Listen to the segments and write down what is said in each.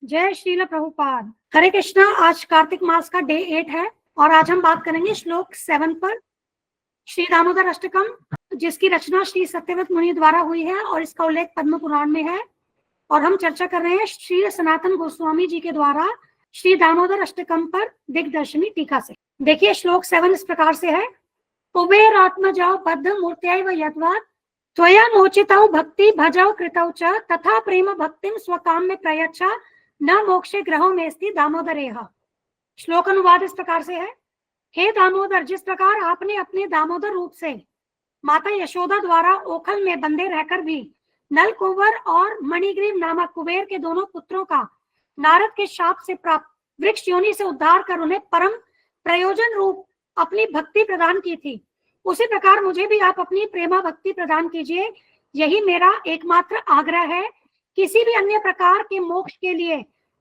जय श्रील प्रभुपाद। हरे कृष्णा। आज कार्तिक मास का डे 8 है और आज हम बात करेंगे श्लोक 7 पर। श्री दामोदर अष्टकम, जिसकी रचना श्री सत्यव्रत मुनि द्वारा हुई है और इसका उल्लेख पद्म पुराण में है। और हम चर्चा कर रहे हैं श्री सनातन गोस्वामी जी के द्वारा श्री दामोदर अष्टकम पर दिग्दर्शनी टीका से। देखिए, श्लोक 7 इस प्रकार से है। कुबेरात्मजौ बद्ध मूर्त्यै यद्वात् त्वया मोचितौ भक्ति भजौ कृतौ च तथा प्रेम भक्तिम स्वकाम्य प्रयच्छ न मोक्षे ग्रहो मेस्ति दामोदरेह। श्लोक अनुवाद इस प्रकार से है। हे दामोदर, जिस प्रकार आपने अपने दामोदर रूप से माता यशोदा द्वारा ओखल में बंधे रहकर भी नल कुंवर और मणिग्रीव नामक कुबेर के दोनों पुत्रों का नारद के शाप से प्राप्त वृक्ष योनि से उद्धार कर उन्हें परम प्रयोजन रूप अपनी भक्ति प्रदान की थी, उसी प्रकार मुझे भी आप अपनी प्रेमा भक्ति प्रदान कीजिए। यही मेरा एकमात्र आग्रह है। किसी भी अन्य प्रकार के मोक्ष के लिए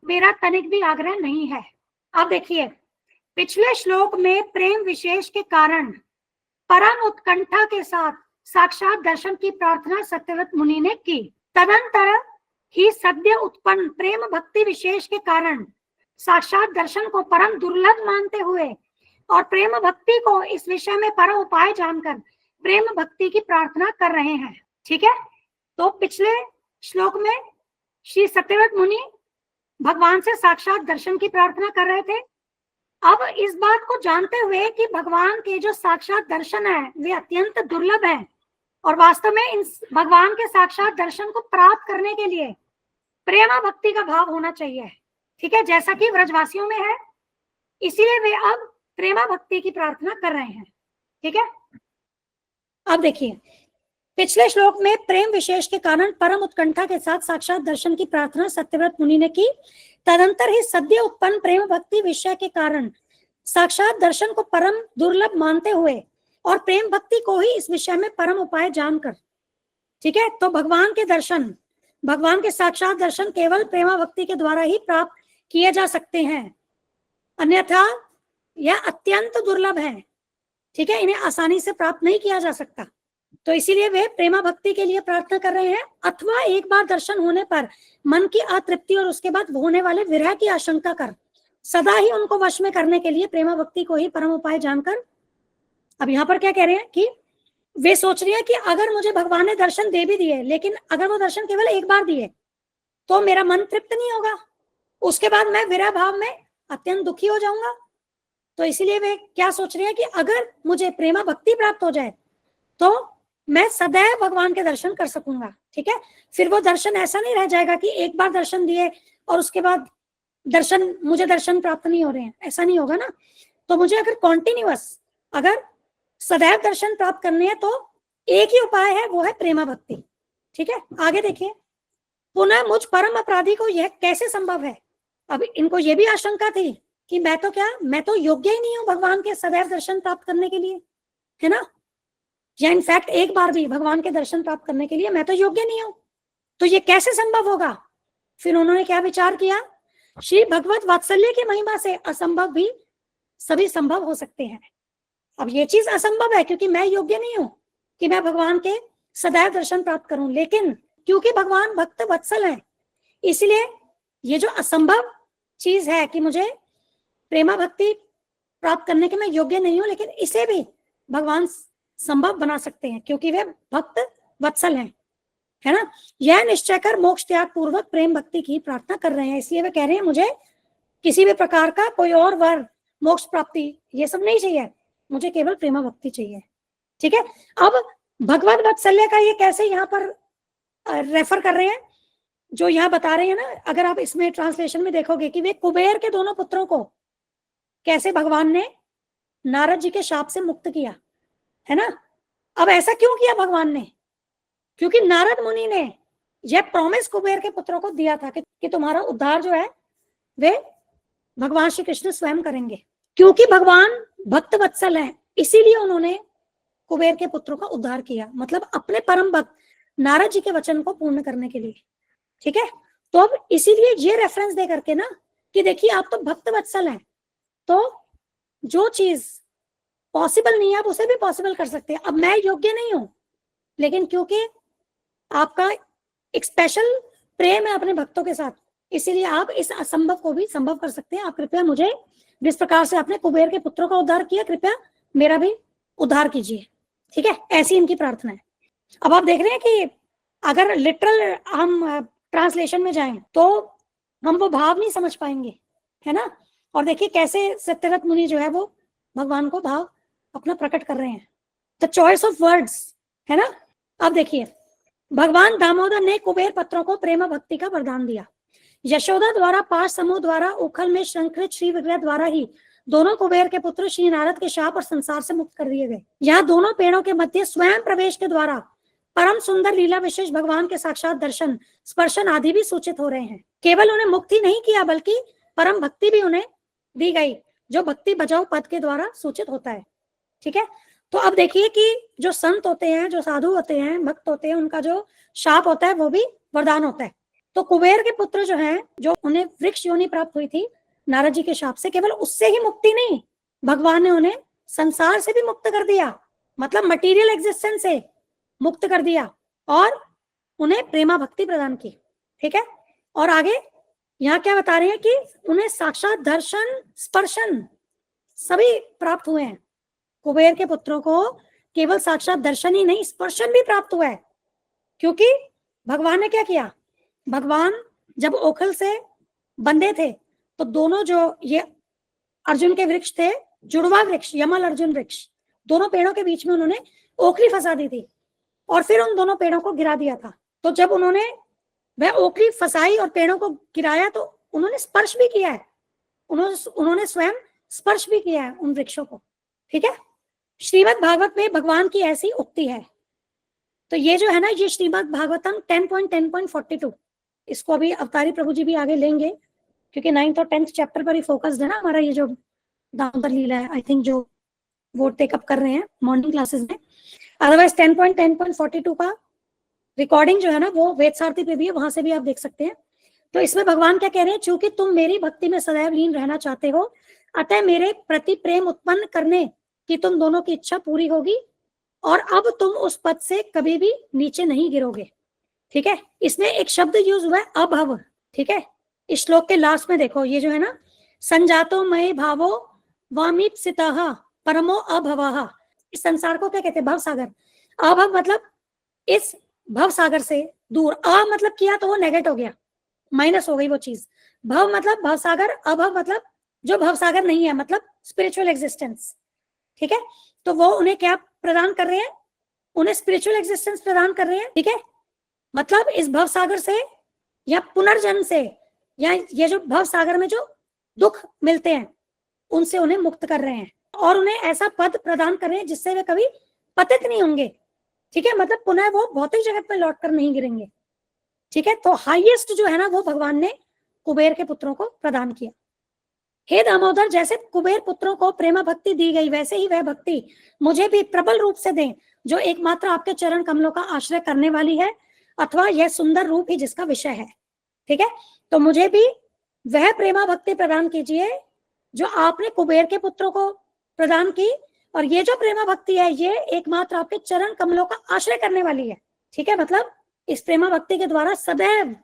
मेरा तनिक भी आग्रह नहीं है। अब देखिए, पिछले श्लोक में प्रेम विशेष के कारण परम उत्कंठा के साथ साक्षात दर्शन की प्रार्थना सत्यव्रत मुनि ने की। तदंतर ही सद्य उत्पन्न प्रेम भक्ति विशेष के कारण साक्षात दर्शन को परम दुर्लभ मानते हुए और प्रेम भक्ति को इस विषय में परम उपाय जानकर प्रेम भक्ति की प्रार्थना कर रहे हैं। ठीक है, तो पिछले श्लोक में श्री सत्यव्रत मुनि भगवान से साक्षात दर्शन की प्रार्थना कर रहे थे। अब इस बात को जानते हुए कि भगवान के जो साक्षात दर्शन है वे अत्यंत दुर्लभ हैं और वास्तव में इन भगवान के साक्षात दर्शन को प्राप्त करने के लिए प्रेमा भक्ति का भाव होना चाहिए। ठीक है, जैसा कि व्रजवासियों में है, इसीलिए वे अब प्रेमा भक्ति की प्रार्थना कर रहे हैं। ठीक है, अब देखिए, पिछले श्लोक में प्रेम विशेष के कारण परम उत्कंठा के साथ साक्षात दर्शन की प्रार्थना सत्यव्रत मुनि ने की। तदंतर ही सद्य उत्पन्न प्रेम भक्ति विषय के कारण साक्षात दर्शन को परम दुर्लभ मानते हुए और प्रेम भक्ति को ही इस विषय में परम उपाय जानकर, ठीक है, तो भगवान के दर्शन, भगवान के साक्षात दर्शन केवल प्रेमा भक्ति के द्वारा ही प्राप्त किए जा सकते हैं, अन्यथा यह अत्यंत दुर्लभ है। ठीक है, इन्हें आसानी से प्राप्त नहीं किया जा सकता। तो इसीलिए वे प्रेमा भक्ति के लिए प्रार्थना कर रहे हैं, अथवा एक बार दर्शन होने पर मन की अतृप्ति और उसके बाद होने वाले विरह की आशंका कर सदा ही उनको वश में करने के लिए प्रेमा भक्ति को ही परम उपाय जानकर। अब यहाँ पर क्या कह रहे हैं कि वे सोच रहे हैं कि अगर मुझे भगवान ने दर्शन दे भी दिए, लेकिन अगर वो दर्शन केवल एक बार दिए तो मेरा मन तृप्त नहीं होगा, उसके बाद मैं विरह भाव में अत्यंत दुखी हो जाऊंगा। तो इसीलिए वे क्या सोच रहे हैं कि अगर मुझे प्रेमा भक्ति प्राप्त हो जाए तो मैं सदैव भगवान के दर्शन कर सकूंगा। ठीक है, फिर वो दर्शन ऐसा नहीं रह जाएगा कि एक बार दर्शन दिए और उसके बाद मुझे दर्शन प्राप्त नहीं हो रहे हैं, ऐसा नहीं होगा ना। तो मुझे अगर कॉन्टिन्यूअस, अगर सदैव दर्शन प्राप्त करने हैं तो एक ही उपाय है, वो है प्रेमा भक्ति। ठीक है, आगे देखिए, पुनः मुझ परम अपराधी को यह कैसे संभव है। अब इनको ये भी आशंका थी कि मैं तो योग्य ही नहीं हूं भगवान के सदैव दर्शन प्राप्त करने के लिए, है ना, या इनफैक्ट एक बार भी भगवान के दर्शन प्राप्त करने के लिए मैं तो योग्य नहीं हूं, तो ये कैसे संभव होगा। फिर उन्होंने क्या विचार किया, श्री भगवत वात्सल्य की महिमा से असंभव भी सभी संभव हो सकते हैं। अब ये चीज असंभव है क्योंकि मैं योग्य नहीं हूं कि मैं भगवान के सदैव दर्शन प्राप्त करूं, लेकिन क्योंकि भगवान भक्त वत्सल है, इसलिए ये जो असंभव चीज है कि मुझे प्रेमा भक्ति प्राप्त करने के मैं योग्य नहीं हूं, लेकिन इसे भी भगवान संभव बना सकते हैं क्योंकि वे भक्त वत्सल हैं, है ना। यह निश्चय कर मोक्ष त्याग पूर्वक प्रेम भक्ति की प्रार्थना कर रहे हैं। इसलिए वे कह रहे हैं मुझे किसी भी प्रकार का कोई और वर, मोक्ष प्राप्ति, ये सब नहीं चाहिए, मुझे केवल प्रेमा भक्ति चाहिए। ठीक है, अब भगवत वत्सल्य का ये कैसे यहाँ पर रेफर कर रहे हैं, जो यहाँ बता रहे हैं ना, अगर आप इसमें ट्रांसलेशन में देखोगे कि वे कुबेर के दोनों पुत्रों को कैसे भगवान ने नारद जी के शाप से मुक्त किया, है ना। अब ऐसा क्यों किया भगवान ने, क्योंकि नारद मुनि ने यह प्रॉमिस कुबेर के पुत्रों को दिया था कि तुम्हारा उद्धार जो है वे भगवान श्री कृष्ण स्वयं करेंगे। क्योंकि भगवान भक्त वत्सल है, इसीलिए उन्होंने कुबेर के पुत्रों का उद्धार किया, मतलब अपने परम भक्त नारद जी के वचन को पूर्ण करने के लिए। ठीक है, तो अब इसीलिए ये रेफरेंस दे करके ना कि देखिए आप तो भक्त वत्सल हैं, तो जो चीज पॉसिबल नहीं है आप उसे भी पॉसिबल कर सकते हैं। अब मैं योग्य नहीं हूं, लेकिन क्योंकि आपका एक स्पेशल प्रेम है अपने भक्तों के साथ, इसीलिए आप इस असंभव को भी संभव कर सकते हैं। आप कृपया मुझे, जिस प्रकार से आपने कुबेर के पुत्रों का उद्धार किया, कृपया मेरा भी उद्धार कीजिए। ठीक है, ऐसी इनकी प्रार्थना है। अब आप देख रहे हैं कि अगर लिटरल हम ट्रांसलेशन में जाएं तो हम वो भाव नहीं समझ पाएंगे, है ना। और देखिए कैसे सत्यव्रत मुनि जो है वो भगवान को भाव अपना प्रकट कर रहे हैं। द चॉइस ऑफ वर्ड्स, है ना। अब देखिए, भगवान दामोदर ने कुबेर पुत्रों को प्रेम भक्ति का वरदान दिया। यशोदा द्वारा, पांच समूह द्वारा, उखल में शंखरित श्री विग्रह द्वारा ही दोनों कुबेर के पुत्र श्री नारद के शाप और संसार से मुक्त कर दिए गए। यहाँ दोनों पेड़ों के मध्य स्वयं प्रवेश के द्वारा परम सुंदर लीला विशेष भगवान के साक्षात दर्शन, स्पर्शन आदि भी सूचित हो रहे हैं। केवल उन्हें मुक्ति नहीं किया बल्कि परम भक्ति भी उन्हें दी गई, जो भक्ति बजाओ पद के द्वारा सूचित होता है। ठीक है, तो अब देखिए कि जो संत होते हैं, जो साधु होते हैं, भक्त होते हैं, उनका जो शाप होता है वो भी वरदान होता है। तो कुबेर के पुत्र जो हैं, जो उन्हें वृक्ष योनि प्राप्त हुई थी नारद जी के शाप से, केवल उससे ही मुक्ति नहीं, भगवान ने उन्हें संसार से भी मुक्त कर दिया, मतलब मटीरियल एग्जिस्टेंस से मुक्त कर दिया और उन्हें प्रेमा भक्ति प्रदान की। ठीक है, और आगे यहाँ क्या बता रहे हैं कि उन्हें साक्षात दर्शन, स्पर्शन सभी प्राप्त हुए हैं। कुबेर के पुत्रों को केवल साक्षात दर्शन ही नहीं, स्पर्शन भी प्राप्त हुआ है। क्योंकि भगवान ने क्या किया, भगवान जब ओखल से बंधे थे तो दोनों जो ये अर्जुन के वृक्ष थे, जुड़वा वृक्ष, यमल अर्जुन वृक्ष, दोनों पेड़ों के बीच में उन्होंने ओखली फंसा दी थी और फिर उन दोनों पेड़ों को गिरा दिया था। तो जब उन्होंने वह ओखली फंसाई और पेड़ों को गिराया तो उन्होंने स्पर्श भी किया है, उन्होंने स्वयं स्पर्श भी किया है उन वृक्षों को। ठीक है, श्रीमद् भागवत में भगवान की ऐसी उक्ति है। तो ये जो है ना, ये श्रीमद् भागवतम 10.10.42, इसको अभी अवतारी प्रभु जी भी आगे लेंगे क्योंकि 9th और 10th चैप्टर पर ही फोकस्ड है ना हमारा ये जो दामोदर लीला है, आई थिंक जो वो टेकअप कर रहे हैं मॉर्निंग क्लासेस में। अदरवाइज 10.10.42 का रिकॉर्डिंग जो है ना वो वेद सारथी पे भी है, वहां से भी आप देख सकते हैं। तो इसमें भगवान क्या कह रहे हैं, चूंकि तुम मेरी भक्ति में सदैव लीन रहना चाहते हो, अतः मेरे प्रति प्रेम उत्पन्न करने की तुम दोनों की इच्छा पूरी होगी और अब तुम उस पद से कभी भी नीचे नहीं गिरोगे। ठीक है, इसमें एक शब्द यूज हुआ है अभव। ठीक है, इस श्लोक के लास्ट में देखो, ये जो है ना, संजातो मय भावो वामीप्सितः परमो अभवः, इस संसार को क्या कहते हैं, भव सागर। अभव मतलब इस भव सागर से दूर, अ मतलब किया तो वो नेगेट हो गया, माइनस हो गई वो चीज। भव मतलब भव सागर, अभव मतलब जो भव सागर नहीं है, मतलब स्पिरिचुअल एग्जिस्टेंस। ठीक है, तो वो उन्हें क्या प्रदान कर रहे हैं, उन्हें स्पिरिचुअल एग्जिस्टेंस प्रदान कर रहे हैं। ठीक है, मतलब इस भव सागर से या पुनर्जन्म से या ये जो भव सागर में जो दुख मिलते हैं उनसे उन्हें मुक्त कर रहे हैं और उन्हें ऐसा पद प्रदान कर रहे हैं जिससे वे कभी पतित नहीं होंगे। ठीक है, मतलब पुनः वो भौतिक जगत में लौट कर नहीं गिरेंगे। ठीक है, तो हाईएस्ट जो है ना वो भगवान ने कुबेर के पुत्रों को प्रदान किया। हे दामोदर, जैसे कुबेर पुत्रों को प्रेमा भक्ति दी गई, वैसे ही वह भक्ति मुझे भी प्रबल रूप से दें, जो एकमात्र आपके चरण कमलों का आश्रय करने वाली है, अथवा यह सुंदर रूप ही जिसका विषय है। ठीक है, तो मुझे भी वह प्रेमा भक्ति प्रदान कीजिए जो आपने कुबेर के पुत्रों को प्रदान की, और ये जो प्रेमा भक्ति है ये एकमात्र आपके चरण कमलों का आश्रय करने वाली है। ठीक है, मतलब इस प्रेमा भक्ति के द्वारा सदैव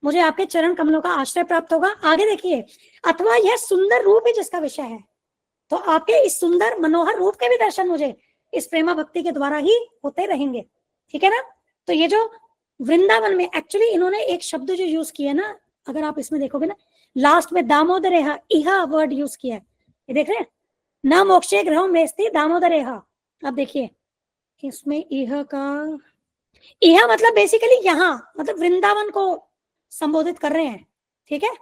मुझे आपके चरण कमलों का आश्रय प्राप्त होगा। आगे देखिए, अथवा यह सुंदर रूप ही जिसका विषय है, तो आपके इस सुंदर मनोहर रूप के भी दर्शन मुझे इस प्रेमा भक्ति के द्वारा ही होते रहेंगे। ठीक है ना, तो ये जो वृंदावन में एक्चुअली इन्होंने एक शब्द जो यूज किया ना, अगर आप इसमें देखोगे ना, लास्ट में दामोदरेह इहा वर्ड यूज किया है, ये देख रहे हैं, न मोक्षे ग्रह मेस्ति दामोदरेह। अब देखिए इसमें इह का, इह मतलब बेसिकली यहाँ, मतलब वृंदावन को संबोधित कर रहे हैं। ठीक है,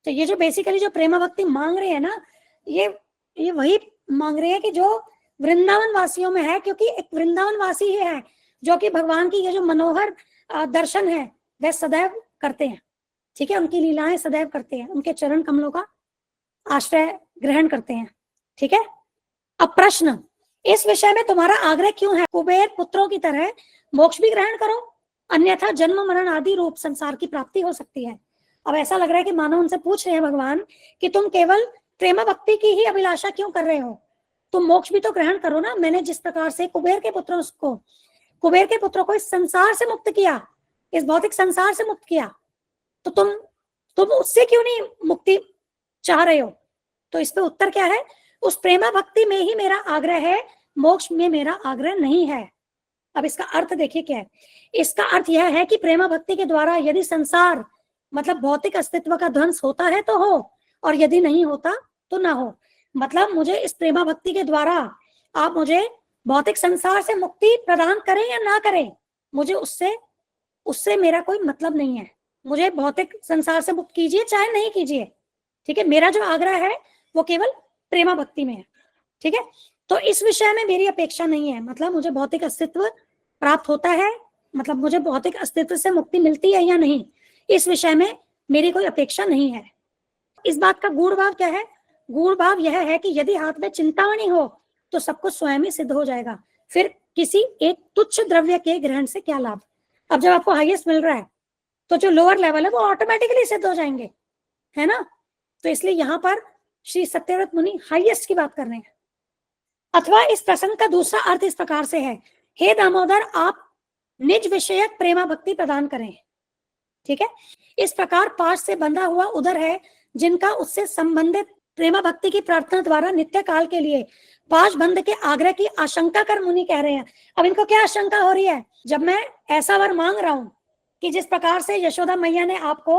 तो ये जो बेसिकली जो प्रेमा भक्ति मांग रहे हैं ना, ये वही मांग रहे हैं कि जो वृंदावन वासियों में है, क्योंकि एक वृंदावन वासी ही है जो कि भगवान की ये जो मनोहर दर्शन है वह सदैव करते हैं। ठीक है, उनकी लीलाएं सदैव करते हैं, उनके चरण कमलों का आश्रय ग्रहण करते हैं। ठीक है, अब प्रश्न, इस विषय में तुम्हारा आग्रह क्यों है? कुबेर पुत्रों की तरह मोक्ष भी ग्रहण करो, अन्यथा जन्म मरण आदि रूप संसार की प्राप्ति हो सकती है। अब ऐसा लग रहा है कि मानो उनसे पूछ रहे हैं भगवान कि तुम केवल प्रेम भक्ति की ही अभिलाषा क्यों कर रहे हो, तुम मोक्ष भी तो ग्रहण करो ना। मैंने जिस प्रकार से कुबेर के पुत्रों को इस संसार से मुक्त किया, इस भौतिक संसार से मुक्त किया, तो तुम उससे क्यों नहीं मुक्ति चाह रहे हो? तो इस पे उत्तर क्या है? उस प्रेमा भक्ति में ही मेरा आग्रह है, मोक्ष में मेरा आग्रह नहीं है। अब इसका अर्थ देखिए क्या है। इसका अर्थ यह है कि प्रेमा भक्ति के द्वारा यदि संसार मतलब भौतिक अस्तित्व का ध्वंस होता है तो हो, और यदि नहीं होता तो ना हो। मतलब मुझे इस प्रेमा भक्ति के द्वारा आप मुझे भौतिक संसार से मुक्ति प्रदान करें या ना करें, मुझे उससे मेरा कोई मतलब नहीं है। मुझे भौतिक संसार से मुक्त कीजिए चाहे नहीं कीजिए, ठीक है। मेरा जो आग्रह है वो केवल प्रेमा भक्ति में है, ठीक है। तो इस विषय में मेरी अपेक्षा नहीं है, मतलब मुझे भौतिक अस्तित्व प्राप्त होता है, मतलब मुझे भौतिक अस्तित्व से मुक्ति मिलती है या नहीं, इस विषय में मेरी कोई अपेक्षा नहीं है। इस बात का गूढ़ भाव क्या है? गूढ़ भाव यह है कि यदि हाथ में चिंतामणि हो तो सबको स्वयं ही सिद्ध हो जाएगा, फिर किसी एक तुच्छ द्रव्य के ग्रहण से क्या लाभ। अब जब आपको हाईएस्ट मिल रहा है तो जो लोअर लेवल है वो ऑटोमेटिकली सिद्ध हो जाएंगे, है ना। तो इसलिए यहाँ पर श्री सत्यव्रत मुनि हाईएस्ट की बात कर रहे हैं। अथवा इस प्रसंग का दूसरा अर्थ इस प्रकार से है, हे दामोदर आप निज विषयक प्रेमा भक्ति प्रदान करें, ठीक है। इस प्रकार पाश से बंधा हुआ उदर है जिनका उससे संबंधित प्रेमा भक्ति की प्रार्थना द्वारा नित्य काल के लिए पाश बंध के आग्रह की आशंका कर मुनि कह रहे हैं। अब इनको क्या आशंका हो रही है? जब मैं ऐसा वर मांग रहा हूं कि जिस प्रकार से यशोदा मैया ने आपको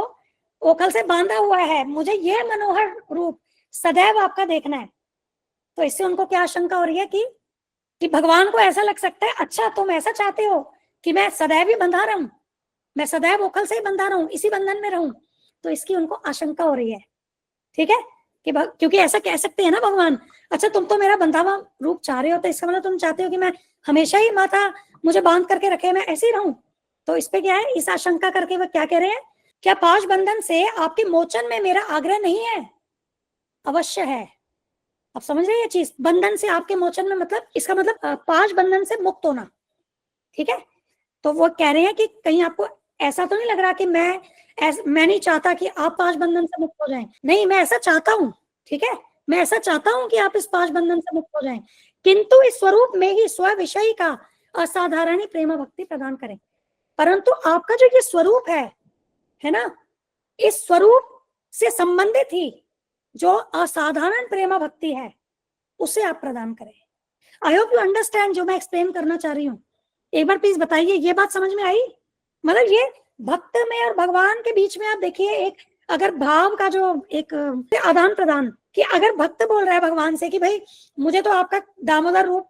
ओखल से बांधा हुआ है, मुझे यह मनोहर रूप सदैव आपका देखना है, तो इससे उनको क्या आशंका हो रही है कि भगवान को ऐसा लग सकता है, अच्छा तुम ऐसा चाहते हो कि मैं सदैव ही बंधा रहूं, मैं सदैव ओखल से ही बंधा रहूं, इसी बंधन में रहूं, तो इसकी उनको आशंका हो रही है, ठीक है। कि क्योंकि ऐसा कह सकते हैं ना भगवान, अच्छा तुम तो मेरा बंधा हुआ रूप चाह रहे हो, तो इसका मतलब तुम चाहते हो कि मैं हमेशा ही माता मुझे बांध करके रखे, मैं ऐसे ही रहूं। तो इस पे क्या है, इस आशंका करके वो क्या कह रहे हैं, क्या पाश बंधन से आपके मोचन में मेरा आग्रह नहीं है? अवश्य है। अब समझ रहे हैं ये चीज, बंधन से आपके मोचन में मतलब इसका मतलब पाश बंधन से मुक्त होना, ठीक है। तो वो कह रहे हैं कि कहीं आपको ऐसा तो नहीं लग रहा कि मैं नहीं चाहता कि आप पाश बंधन से मुक्त हो जाएं, नहीं मैं ऐसा चाहता हूं, ठीक है, मैं ऐसा चाहता हूं कि आप इस पाश बंधन से मुक्त हो जाएं, किंतु इस स्वरूप में ही स्व विषयी का असाधारण प्रेम भक्ति प्रदान करें। परंतु आपका जो ये स्वरूप है ना, इस स्वरूप से संबंधित ही जो असाधारण प्रेम भक्ति है उसे आप प्रदान करें। आई होप यू अंडरस्टैंड जो मैं एक्सप्लेन करना चाह रही हूँ। एक बार प्लीज बताइए, ये बात समझ में आई? मतलब ये भक्त में और भगवान के बीच में आप देखिए एक अगर भाव का जो एक आदान प्रदान, कि अगर भक्त बोल रहा है भगवान से कि भाई मुझे तो आपका दामोदर रूप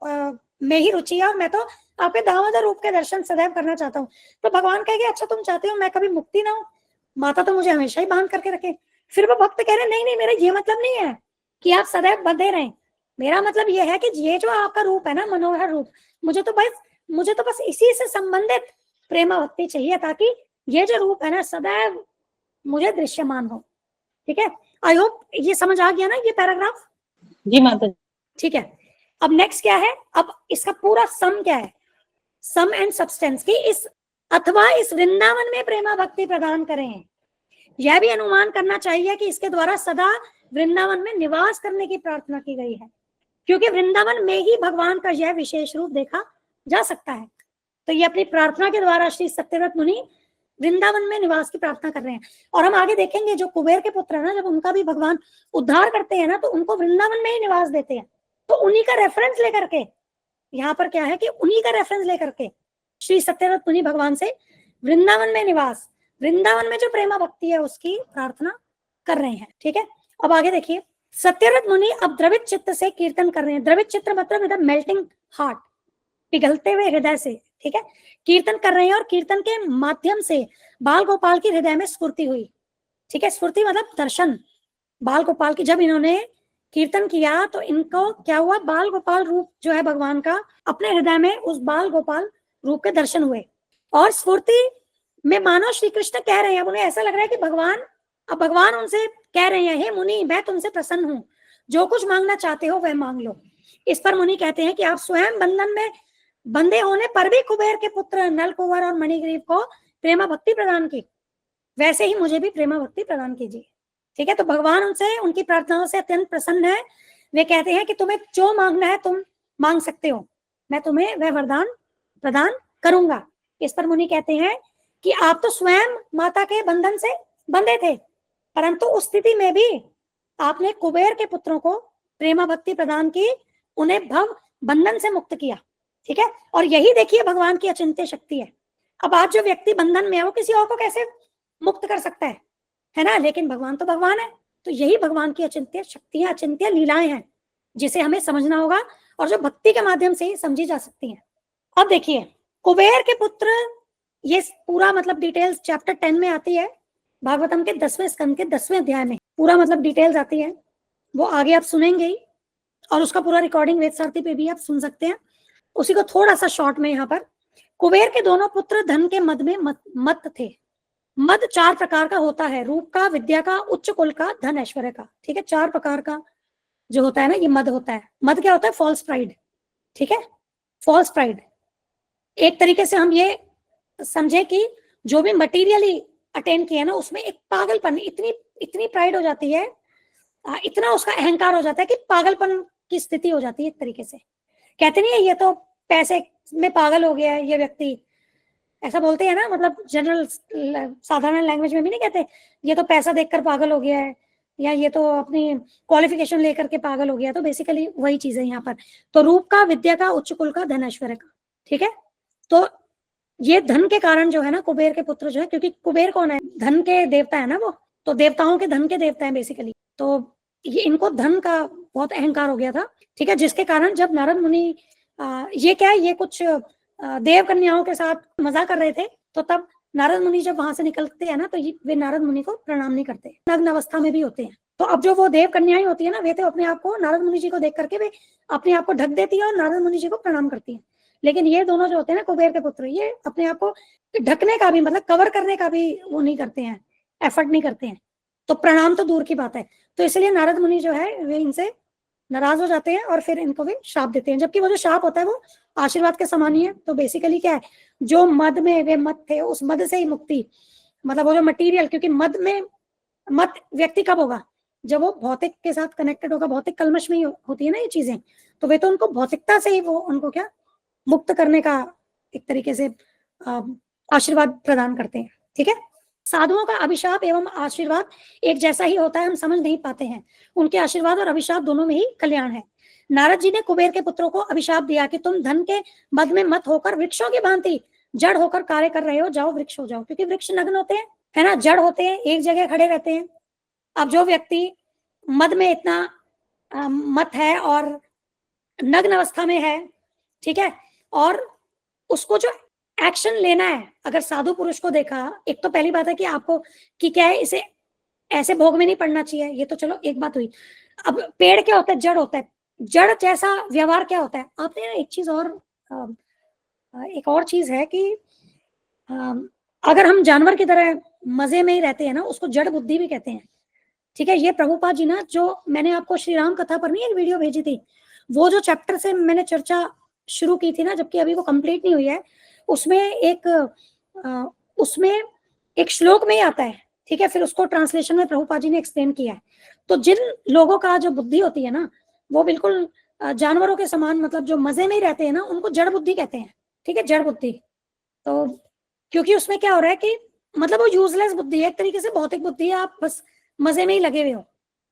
में ही रुचि है और मैं तो आपके दामोदर रूप के दर्शन सदैव करना चाहता हूँ, तो भगवान कहेंगे अच्छा तुम चाहते हो मैं कभी मुक्ति ना हूँ, माता तो मुझे हमेशा ही बांध करके रखे। फिर वो भक्त कह रहे नहीं नहीं मेरा ये मतलब नहीं है कि आप सदैव बंधे रहें, मेरा मतलब ये है कि ये जो आपका रूप है ना मनोहर रूप, मुझे तो बस इसी से संबंधित प्रेमा भक्ति चाहिए ताकि ये जो रूप है ना सदैव मुझे दृश्यमान हो, ठीक है। आई होप ये समझ आ गया ना ये पैराग्राफ? जी माता, ठीक है। अब नेक्स्ट क्या है, अब इसका पूरा सम क्या है, सम एंड सब्सटेंस की इस अथवा इस वृंदावन में प्रेमा भक्ति प्रदान करें। यह भी अनुमान करना चाहिए कि इसके द्वारा सदा वृंदावन में निवास करने की प्रार्थना की गई है, क्योंकि वृंदावन में ही भगवान का यह विशेष रूप देखा जा सकता है। तो ये अपनी प्रार्थना के द्वारा श्री सत्यव्रत मुनि वृंदावन में निवास की प्रार्थना कर रहे हैं। और हम आगे देखेंगे जो कुबेर के पुत्र है ना, जब उनका भी भगवान उद्धार करते हैं ना तो उनको वृंदावन में ही निवास देते हैं। तो उन्हीं का रेफरेंस लेकर के यहाँ पर क्या है कि उन्हीं का रेफरेंस लेकर के श्री सत्यव्रत मुनि भगवान से वृंदावन में निवास, वृंदावन में जो प्रेमा भक्ति है उसकी प्रार्थना कर रहे हैं, ठीक है। अब आगे देखिए, सत्यव्रत मुनि अब द्रवित चित्त से कीर्तन कर रहे हैं। द्रवित चित्त मतलब इधर मेल्टिंग हार्ट, पिघलते हुए हृदय से, ठीक है, कीर्तन कर रहे हैं। और कीर्तन के माध्यम से बाल गोपाल की हृदय में स्फूर्ति हुई, ठीक है। स्फूर्ति मतलब दर्शन, बाल गोपाल की जब इन्होंने कीर्तन किया तो इनको क्या हुआ, बाल गोपाल रूप जो है भगवान का अपने हृदय में उस बाल गोपाल रूप के दर्शन हुए। और स्फूर्ति में मानो श्री कृष्ण कह रहे हैं, उन्हें ऐसा लग रहा है कि भगवान उनसे कह रहे हैं, हे मुनि मैं तुमसे प्रसन्न हूं, जो कुछ मांगना चाहते हो वह मांग लो। इस पर मुनि कहते हैं कि आप स्वयं बंधन में बंधे होने पर भी कुबेर के पुत्र नल कुंवर और मणिग्रीव को प्रेमा भक्ति प्रदान की, वैसे ही मुझे भी प्रेमा भक्ति प्रदान कीजिए, ठीक है। तो भगवान उनसे उनकी प्रार्थनाओं से अत्यंत प्रसन्न है। वे कहते हैं कि तुम्हें जो मांगना है तुम मांग सकते हो, मैं तुम्हें वह वरदान प्रदान करूंगा। इस पर मुनि कहते हैं कि आप तो स्वयं माता के बंधन से बंधे थे, परंतु उस स्थिति में भी आपने कुबेर के पुत्रों को प्रेमा भक्ति प्रदान की, उन्हें भव बंधन से मुक्त किया। ठीक है, और यही देखिए भगवान की अचिंत्य शक्ति है। अब आज जो व्यक्ति बंधन में है वो किसी और को कैसे मुक्त कर सकता है ना, लेकिन भगवान तो भगवान है। तो यही भगवान की अचिंत्य शक्तियां, अचिंत्य लीलाएं हैं जिसे हमें समझना होगा और जो भक्ति के माध्यम से ही समझी जा सकती हैं। अब देखिए कुबेर के पुत्र, ये पूरा मतलब डिटेल्स चैप्टर 10 में आती है, भागवतम के 10वें स्कंद के 10वें अध्याय में पूरा मतलब डिटेल्स आती है, वो आगे आप सुनेंगे ही, और उसका पूरा रिकॉर्डिंग वेद सारथी पे भी आप सुन सकते हैं। उसी को थोड़ा सा शॉर्ट में यहाँ पर, कुबेर के दोनों पुत्र धन के मद में मत थे। मद 4 प्रकार का होता है, रूप का, विद्या का, उच्च कुल का, धन ऐश्वर्य का। ठीक है, 4 प्रकार का जो होता है ना, ये मद होता है। मद क्या होता है? False pride. ठीक है, फॉल्स प्राइड। एक तरीके से हम ये समझे कि जो भी मटीरियली अटेन किया ना, उसमें एक पागलपन, इतनी प्राइड हो जाती है, इतना उसका अहंकार हो जाता है कि पागलपन की स्थिति हो जाती है। एक तरीके से कहते नहीं है ये तो पैसे में पागल हो गया है ये व्यक्ति, ऐसा बोलते हैं ना, मतलब जनरल साधारण लैंग्वेज में भी नहीं कहते ये तो पैसा देखकर पागल हो गया है, या ये तो अपनी क्वालिफिकेशन लेकर के पागल हो गया। तो बेसिकली वही चीज है यहाँ पर। तो रूप का, विद्या का, उच्च कुल का, धन ऐश्वर्य का। ठीक है, तो ये धन के कारण जो है ना, कुबेर के पुत्र जो है, क्योंकि कुबेर कौन है? धन के देवता है ना वो, तो देवताओं के धन के देवता है बेसिकली। तो ये इनको धन का बहुत अहंकार हो गया था। ठीक है, जिसके कारण जब नारद मुनि ये क्या है, ये कुछ देव कन्याओं के साथ मजा कर रहे थे, तो तब नारद मुनि जब वहां से निकलते हैं ना, तो वे नारद मुनि को प्रणाम नहीं करते, नग्न अवस्था में भी होते हैं। तो अब जो वो देव कन्याएं होती है ना, वे तो अपने आप को, नारद मुनि जी को देख करके वे अपने आप को ढक देती है और नारद मुनि जी को प्रणाम करती है। लेकिन ये दोनों जो होते हैं ना, कुबेर के पुत्र, ये अपने आप को ढकने का भी, मतलब कवर करने का भी वो नहीं करते हैं, एफर्ट नहीं करते हैं। तो प्रणाम तो दूर की बात है। तो इसलिए नारद मुनि जो है वे इनसे नाराज हो जाते हैं और फिर इनको भी श्राप देते हैं, जबकि वो जो श्राप होता है वो आशीर्वाद के समान ही है। तो बेसिकली क्या है, जो मद में वे मत थे, उस मद से ही मुक्ति, मतलब वो जो मटीरियल, क्योंकि मद में मत व्यक्ति कब होगा? जब वो भौतिक के साथ कनेक्टेड होगा, भौतिक कलमश में ही होती है ना ये चीजें। तो वे तो उनको भौतिकता से ही वो उनको क्या मुक्त करने का एक तरीके से आशीर्वाद प्रदान करते हैं। ठीक है, साधुओं का अभिशाप एवं आशीर्वाद एक जैसा ही होता है, हम समझ नहीं पाते हैं। उनके आशीर्वाद और अभिशाप दोनों में ही कल्याण है। नारद जी ने कुबेर के पुत्रों को अभिशाप दिया कि तुम धन के मद में मत होकर वृक्षों की भांति जड़ होकर कार्य कर रहे हो, जाओ वृक्ष हो जाओ। क्योंकि वृक्ष नग्न होते हैं, है ना, जड़ होते हैं, एक जगह खड़े रहते हैं। अब जो व्यक्ति मद में इतना मत है और नग्न अवस्था में है, ठीक है, और उसको जो एक्शन लेना है, अगर साधु पुरुष को देखा, एक तो पहली बात है कि आपको कि क्या है, इसे ऐसे भोग में नहीं पड़ना चाहिए, ये तो चलो एक बात हुई। अब पेड़ क्या होता है? जड़ होता है। जड़ जैसा व्यवहार क्या होता है? आपने ना एक चीज और, एक और चीज है कि अगर हम जानवर की तरह मजे में ही रहते हैं ना, उसको जड़ बुद्धि भी कहते हैं। ठीक है, ये प्रभुपाद जी ना, जो मैंने आपको श्री राम कथा पर नहीं एक वीडियो भेजी थी, वो जो चैप्टर से मैंने चर्चा शुरू की थी ना, जबकि अभी वो कंप्लीट नहीं हुई है, उसमें एक श्लोक में ही आता है। ठीक है, फिर उसको ट्रांसलेशन में प्रभुपाद जी ने एक्सप्लेन किया है। तो जिन लोगों का जो बुद्धि होती है ना, वो बिल्कुल जानवरों के समान, मतलब जो मजे में ही रहते हैं ना, उनको जड़ बुद्धि कहते हैं। ठीक है, जड़ बुद्धि। तो क्योंकि उसमें क्या हो रहा है कि मतलब वो यूजलेस बुद्धि है, एक तरीके से भौतिक बुद्धि है, आप बस मजे में ही लगे हुए हो,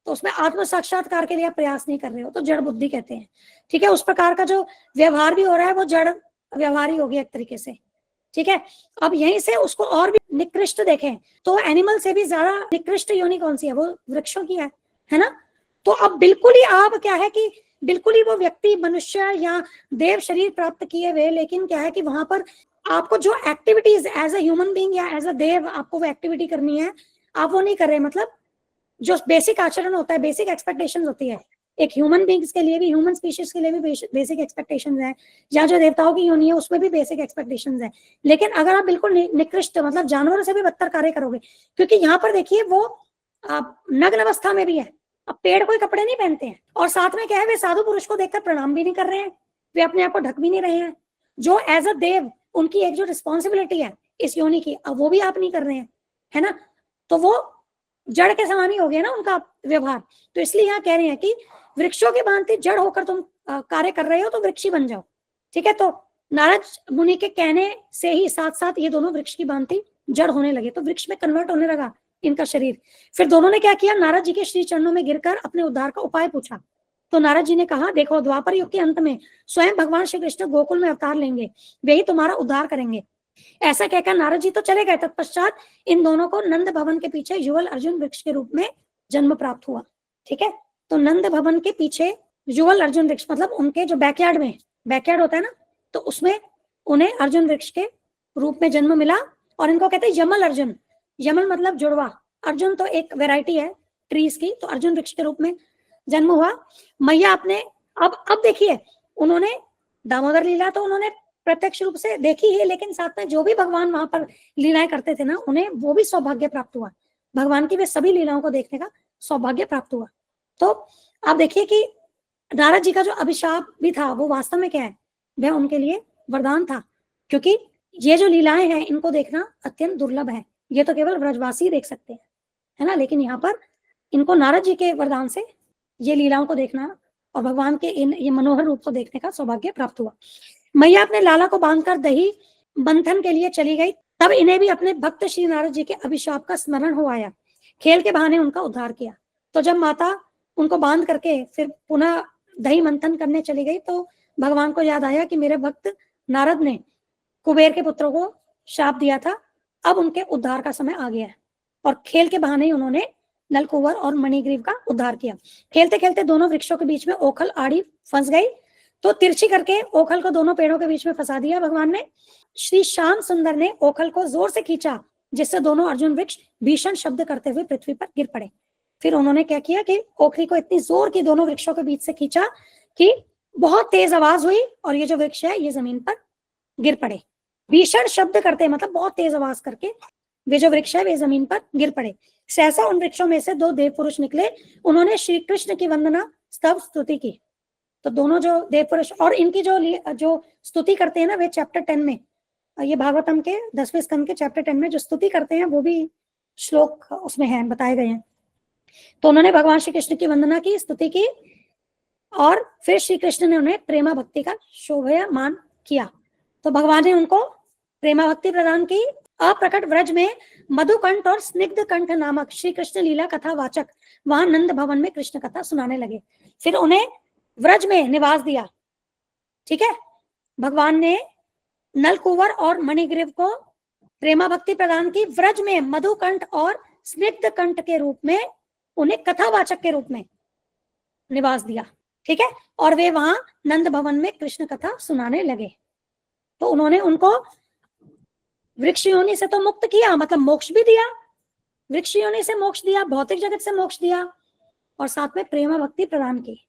तो उसमें आत्म साक्षात्कार के लिए आप प्रयास नहीं कर रहे हो, तो जड़ बुद्धि कहते हैं। ठीक है, उस प्रकार का जो व्यवहार भी हो रहा है वो जड़ व्यवहार ही हो गया एक तरीके से। ठीक है, अब यहीं से उसको और भी निकृष्ट देखें तो एनिमल से भी ज्यादा निकृष्ट योनि कौन सी है? वो वृक्षों की है ना। तो अब बिल्कुल ही आप क्या है कि बिल्कुल ही वो व्यक्ति मनुष्य या देव शरीर प्राप्त किए हुए, लेकिन क्या है कि वहां पर आपको जो activities as a human being या एज अ देव आपको वो एक्टिविटी करनी है, आप वो नहीं कर रहे। मतलब जो बेसिक आचरण होता है, बेसिक एक्सपेक्टेशंस होती है एक ह्यूमन बींग्स के लिए भी, ह्यूमन स्पीशीज के लिए भी बेसिक एक्सपेक्टेशंस है, या जो देवताओं की योनि है उसमें भी बेसिक एक्सपेक्टेशंस है। लेकिन अगर आप बिल्कुल निकृष्ट, मतलब जानवरों से भी बदतर कार्य करोगे, क्योंकि यहाँ पर देखिए वो नग्न अवस्था में भी है। अब पेड़ कोई कपड़े नहीं पहनते हैं, और साथ में क्या है, वे साधु पुरुष को देखकर प्रणाम भी नहीं कर रहे हैं, वे अपने आप को ढक भी नहीं रहे हैं। जो एज अ देव उनकी एक जो रिस्पॉन्सिबिलिटी है इस योनि की, अब वो भी आप नहीं कर रहे हैं, है ना। तो वो जड़ के समान ही हो गया ना उनका व्यवहार। तो इसलिए यहाँ कह रहे हैं कि वृक्षों की भांति जड़ होकर तुम कार्य कर रहे हो, तो वृक्षी बन जाओ। ठीक है, तो नारद मुनि के कहने से ही साथ साथ ये दोनों वृक्ष की भांति जड़ होने लगे, तो वृक्ष में कन्वर्ट होने लगा इनका शरीर। फिर दोनों ने क्या किया, नारद जी के श्री चरणों में गिरकर अपने उद्धार का उपाय पूछा। तो नारद जी ने कहा, देखो द्वापर युग के अंत में स्वयं भगवान श्री कृष्ण गोकुल में अवतार लेंगे, वे ही तुम्हारा उद्धार करेंगे। ऐसा कहकर नारद जी तो चले गए। तत्पश्चात इन दोनों को नंद भवन के पीछे युगल अर्जुन वृक्ष के रूप में जन्म प्राप्त हुआ। ठीक है, तो नंद भवन के पीछे युगल अर्जुन वृक्ष, मतलब उनके जो बैकयार्ड में, बैकयार्ड होता है ना, तो उसमें उन्हें अर्जुन वृक्ष के रूप में जन्म मिला। और इनको कहते हैं यमल अर्जुन। यमल मतलब जुड़वा, अर्जुन तो एक वैरायटी है ट्रीज की, तो अर्जुन वृक्ष के रूप में जन्म हुआ। मैया आपने अब देखिए, उन्होंने दामोदर लीला तो उन्होंने प्रत्यक्ष रूप से देखी है, लेकिन साथ में जो भी भगवान वहां पर लीलाएं करते थे ना, उन्हें वो भी सौभाग्य प्राप्त हुआ, भगवान की वे सभी लीलाओं को देखने का सौभाग्य प्राप्त हुआ। तो आप देखिए कि नारद जी का जो अभिशाप भी था वो वास्तव में क्या है, वह उनके लिए वरदान था, क्योंकि ये जो लीलाएं हैं इनको देखना अत्यंत दुर्लभ है। ये तो केवल ब्रजवासी देख सकते हैं, है ना, लेकिन यहाँ पर इनको नारद जी के वरदान से ये लीलाओं को देखना और भगवान के ये मनोहर रूप को देखने का सौभाग्य प्राप्त हुआ। मैया अपने लाला को बांधकर दही मंथन के लिए चली गई, तब इन्हें भी अपने भक्त श्री नारद जी के अभिशाप का स्मरण हो आया। खेल के बहाने उनका उद्धार किया। तो जब माता उनको बांध करके फिर पुनः दही मंथन करने चली गई, तो भगवान को याद आया कि मेरे भक्त नारद ने कुबेर के पुत्रों को शाप दिया था, अब उनके उद्धार का समय आ गया है। और खेल के बहाने ही उन्होंने नलकुवर और मणिग्रीव का उद्धार किया। खेलते खेलते दोनों वृक्षों के बीच में ओखल आड़ी फंस गई, तो तिरछी करके ओखल को दोनों पेड़ों के बीच में फंसा दिया भगवान ने। श्री श्याम सुंदर ने ओखल को जोर से खींचा, जिससे दोनों अर्जुन वृक्ष भीषण शब्द करते हुए पृथ्वी पर गिर पड़े। फिर उन्होंने क्या किया कि ओखली को इतनी जोर की दोनों वृक्षों के बीच से खींचा कि बहुत तेज आवाज हुई और ये जो वृक्ष है ये जमीन पर गिर पड़े। भीषण शब्द करते मतलब बहुत तेज आवाज करके वे जो वृक्ष है वे जमीन पर गिर पड़े। सहसा उन वृक्षों में से दो देव पुरुष निकले, उन्होंने श्री कृष्ण की वंदना स्तव स्तुति की। तो दोनों जो देव पुरुष और इनकी जो स्तुति करते हैं ना, वे चैप्टर 10 में, ये भागवतम के 10वें स्कंद के चैप्टर 10 में जो स्तुति करते हैं वो भी श्लोक उसमें है, बताए गए हैं। तो उन्होंने भगवान श्री कृष्ण की वंदना की, स्तुति की, और फिर श्री कृष्ण ने उन्हें प्रेमा भक्ति का शोभायमान किया। तो भगवान ने उनको प्रेमा भक्ति प्रदान की। अप्रकट व्रज में मधुकंठ और स्निग्ध कंठ नामक श्री कृष्ण लीला कथा वाचक वहां नंद भवन में कृष्ण कथा सुनाने लगे। फिर उन्हें व्रज में निवास दिया। ठीक है, भगवान ने नलकुवर और मणिग्रीव को प्रेमा भक्ति प्रदान की, व्रज में मधुकंठ और स्निग्ध कंठ के रूप में उन्हें कथावाचक के रूप में निवास दिया। ठीक है, और वे वहां नंद भवन में कृष्ण कथा सुनाने लगे। तो उन्होंने उनको वृक्ष योनि से तो मुक्त किया, मतलब मोक्ष भी दिया, वृक्ष योनि से मोक्ष दिया, भौतिक जगत से मोक्ष दिया, और साथ में प्रेमा भक्ति प्रदान की।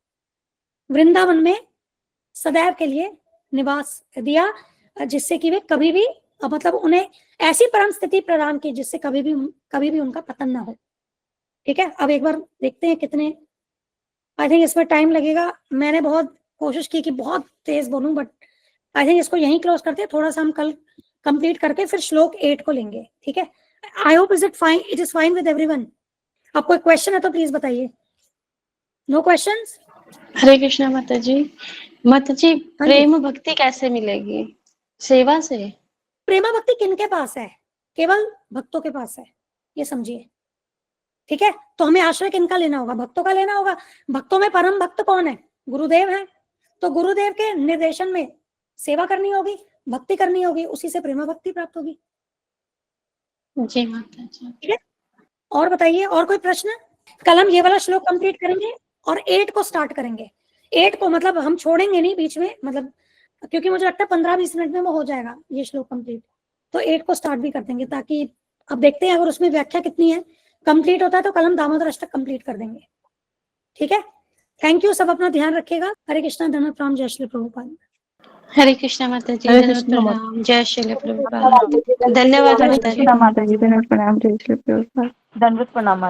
वृंदावन में सदैव के लिए निवास दिया, जिससे कि वे कभी भी मतलब उन्हें ऐसी परम स्थिति प्रदान की जिससे कभी भी उनका पतन ना हो। ठीक है, अब एक बार देखते हैं कितने, आई थिंक इसमें टाइम लगेगा। मैंने बहुत कोशिश की कि बहुत तेज बोलूं, बट आई थिंक इसको यहीं क्लोज करते हैं। थोड़ा सा हम कल कंप्लीट करके फिर श्लोक 8 को लेंगे। ठीक है, I hope it is fine with everyone. आप कोई क्वेश्चन है तो प्लीज बताइए। Know questions? हरे कृष्णा माता जी। माता जी, प्रेम भक्ति कैसे मिलेगी? सेवा से? प्रेमा भक्ति किनके पास है? केवल भक्तों के पास है, ये समझिए। ठीक है, तो हमें आश्रय किनका लेना होगा? भक्तों का लेना होगा। भक्तों में परम भक्त कौन है? गुरुदेव है। तो गुरुदेव के निर्देशन में सेवा करनी होगी, भक्ति करनी होगी, उसी से प्रेमा भक्ति प्राप्त होगी। जी माता जी। ठीक है, और बताइए, और कोई प्रश्न? कल हम ये वाला श्लोक कंप्लीट करेंगे और 8 को स्टार्ट करेंगे। 8 को मतलब हम छोड़ेंगे नहीं बीच में, मतलब क्योंकि मुझे लगता है 15-20 मिनट में वो हो जाएगा ये श्लोक कंप्लीट। तो 8 को स्टार्ट भी कर देंगे, ताकि अब देखते हैं अगर उसमें व्याख्या कितनी है, कंप्लीट होता है तो कल हम दामोदर अष्टक कंप्लीट कर देंगे। ठीक है, थैंक यू, सब अपना ध्यान रखिएगा। हरे कृष्णा, धन्यवाद, प्रणाम, जय श्री प्रभुपाद। हरे कृष्णा माता जी, धन्यवाद प्रणाम, जय श्री प्रभुपाद। धन्यवाद माता जी, माता जी, धन्यवाद प्रणाम, जय श्री प्रभुपाद। दंडवत प्रणाम।